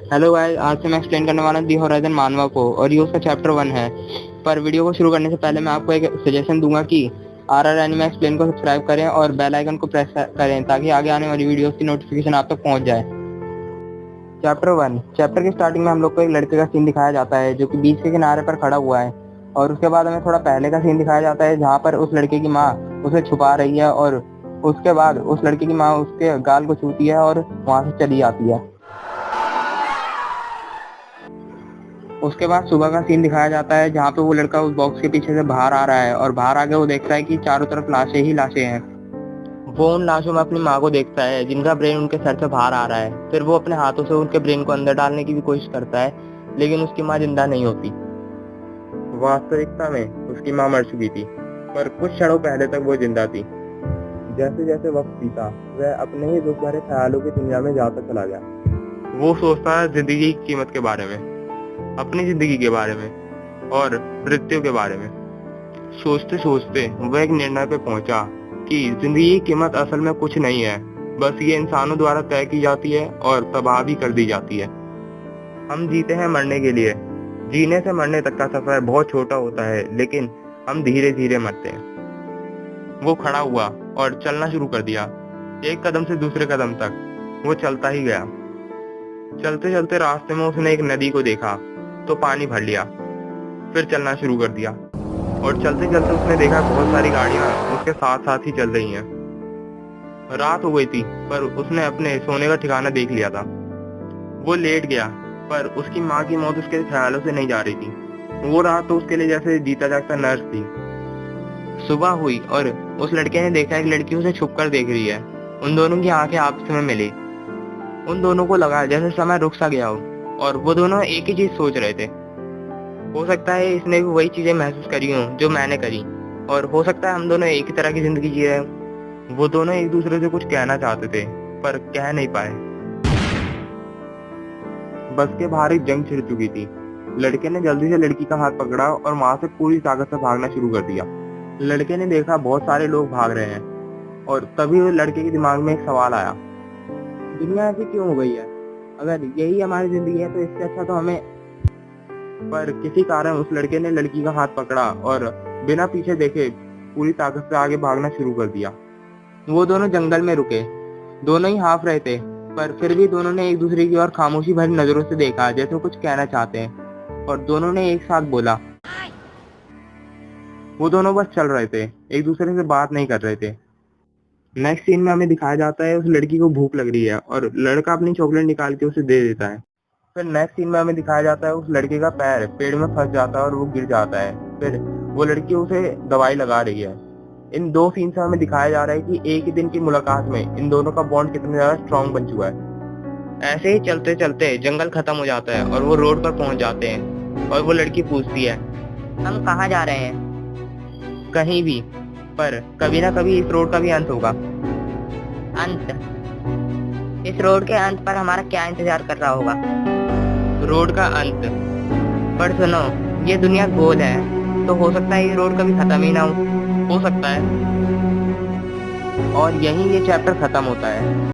Hello guys, आज से मैं एक्सप्लेन करने वाला हूँ दी होराइजन मानवा को और ये उसका चैप्टर 1 है। पर वीडियो को शुरू करने से पहले मैं आपको एक सजेशन दूंगा कि आरआर एनिमे एक्सप्लेन को सब्सक्राइब करें और बेल आइकन को प्रेस करें ताकि आगे आने वाली वीडियोस की नोटिफिकेशन आप तक पहुंच जाए। चैप्टर 1। चैप्टर की स्टार्टिंग में हम लोग को एक लड़के का सीन दिखाया जाता है जो कि बीच के किनारे पर खड़ा हुआ है, और उसके बाद हमें थोड़ा पहले का सीन दिखाया जाता है जहाँ पर उस लड़के की माँ उसे छुपा रही है, और उसके बाद उस लड़के की माँ उसके गाल को छूती है और वहाँ से चली जाती है। उसके बाद सुबह का सीन दिखाया जाता है जहाँ पे वो लड़का उस बॉक्स के पीछे से बाहर आ रहा है, और बाहर आके वो देखता है कि चारों तरफ लाशें ही लाशें हैं। वो उन लाशों में अपनी माँ को देखता है जिनका ब्रेन उनके सर से बाहर आ रहा है। फिर वो अपने हाथों से उनके ब्रेन को अंदर डालने की भी कोशिश करता है, लेकिन उसकी माँ जिंदा नहीं होती। वास्तविकता में उसकी माँ मर चुकी थी, पर कुछ क्षणों पहले तक वो जिंदा थी। जैसे जैसे वक्त बीता, वह अपने ही दुख भरे ख्यालों की दुनिया में जाता चला गया। वो सोचता है जिंदगी की कीमत के बारे में, अपनी जिंदगी के बारे में और मृत्यु के बारे में। सोचते सोचते वह एक निर्णय पे पहुंचा कि जिंदगी की कीमत असल में कुछ नहीं है, बस ये इंसानों द्वारा तय की जाती है और तबाह भी कर दी जाती है। हम जीते हैं मरने के लिए। जीने से मरने तक का सफर बहुत छोटा होता है, लेकिन हम धीरे धीरे मरते हैं। वो खड़ा हुआ और चलना शुरू कर दिया। एक कदम से दूसरे कदम तक वो चलता ही गया। चलते चलते रास्ते में उसने एक नदी को देखा तो पानी भर लिया। फिर चलना शुरू कर दिया, और चलते चलते उसने देखा बहुत सारी गाड़ियां उसके साथ साथ ही चल रही हैं। रात हो गई थी, पर उसने अपने सोने का ठिकाना देख लिया था। वो लेट गया, पर उसकी माँ की मौत उसके ख्यालों से नहीं जा रही थी। वो रात तो उसके लिए जैसे जीता जागता नर्स थी। सुबह हुई और उस लड़के ने देखा एक लड़की उसे छुप कर देख रही है। उन दोनों की आंखें आपस में मिली। उन दोनों को लगा जैसे समय रुक सा गया हो, और वो दोनों एक ही चीज सोच रहे थे। हो सकता है इसने भी वही चीजें महसूस करी हों जो मैंने करी, और हो सकता है हम दोनों एक ही तरह की जिंदगी जी रहे हों। वो दोनों एक दूसरे से कुछ कहना चाहते थे, पर कह नहीं पाए। बस के बाहर एक जंग छिड़ चुकी थी। लड़के ने जल्दी से लड़की का हाथ पकड़ा और वहां से पूरी ताकत से भागना शुरू कर दिया। लड़के ने देखा बहुत सारे लोग भाग रहे हैं, और तभी वो लड़के के दिमाग में एक सवाल आया। दुनिया ऐसी क्यों हो गई है? अगर यही हमारी जिंदगी है तो इससे अच्छा तो हमें। पर किसी कारण उस लड़के ने लड़की का हाथ पकड़ा और बिना पीछे देखे पूरी ताकत से आगे भागना शुरू कर दिया। वो दोनों जंगल में रुके। दोनों ही हाफ रहे थे, पर फिर भी दोनों ने एक दूसरे की ओर खामोशी भरी नजरों से देखा जैसे वो कुछ कहना चाहते हैं, और दोनों ने एक साथ बोला। वो दोनों बस चल रहे थे, एक दूसरे से बात नहीं कर रहे थे। नेक्स्ट सीन में हमें दिखाया जाता है उस लड़की को भूख लग रही है और लड़का अपनी चॉकलेट निकाल के उसे दे देता है। फिर नेक्स्ट सीन में हमें दिखाया जाता है उस लड़के का पैर पेड़ में फंस जाता है और वो गिर जाता है। फिर वो लड़की उसे दवाई लगा रही है। इन दो सीन से हमें दिखाया जा रहा है कि एक ही दिन की मुलाकात में इन दोनों का बॉन्ड कितना ज्यादा स्ट्रांग बन चुका है। ऐसे ही चलते चलते जंगल खत्म हो जाता है और वो रोड पर पहुंच जाते हैं, और वो लड़की पूछती है, हम कहाँ जा रहे हैं? कहीं भी, पर कभी ना कभी इस रोड का भी अंत होगा। अंत? इस रोड के अंत पर हमारा क्या इंतजार कर रहा होगा? रोड का अंत? पर सुनो, ये दुनिया गोल है, तो हो सकता है ये रोड कभी खत्म ही ना हो सकता है। और यहीं ये चैप्टर खत्म होता है।